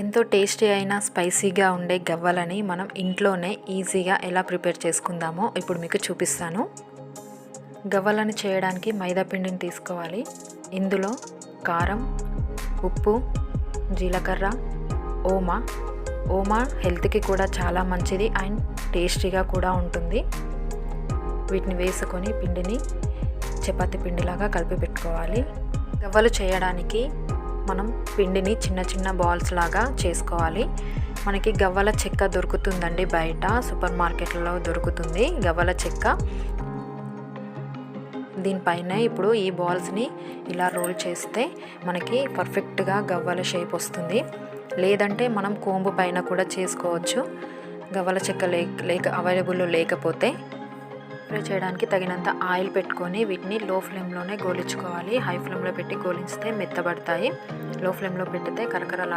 ఎంతో టేస్టీ అయిన స్పైసీగా ఉండే గవ్వలని మనం ఇంట్లోనే ఈజీగా ఎలా ప్రిపేర్ చేసుకుందామో ఇప్పుడు మీకు చూపిస్తాను. గవ్వలను చేయడానికి మైదా పిండిని తీసుకోవాలి. ఇందులో కారం, ఉప్పు, జీలకర్ర, ఓమా హెల్త్కి కూడా చాలా మంచిది అండ్ టేస్టీగా కూడా ఉంటుంది. వీటిని వేసుకొని పిండిని చపాతీ పిండిలాగా కలిపి పెట్టుకోవాలి. గవ్వలు చేయడానికి మనం పిండిని చిన్న చిన్న బాల్స్ లాగా చేసుకోవాలి. మనకి గవ్వల చెక్క దొరుకుతుందండి, బయట సూపర్ మార్కెట్లలో దొరుకుతుంది గవ్వల చెక్క. దీనిపైన ఇప్పుడు ఈ బాల్స్ని ఇలా రోల్ చేస్తే మనకి పర్ఫెక్ట్గా గవ్వల షేప్ వస్తుంది. లేదంటే మనం కోంబు పైన కూడా చేసుకోవచ్చు. గవ్వల చెక్క లేక అవైలబుల్లో లేకపోతే ఫ్రై చేయడానికి తగినంత ఆయిల్ పెట్టుకొని వీటిని లో ఫ్లేమ్లోనే గోలించుకోవాలి. హై ఫ్లేమ్లో పెట్టి గోలించితే మెత్తబడతాయి. లో ఫ్లేమ్లో పెట్టితే కరకరలాడుతాయి.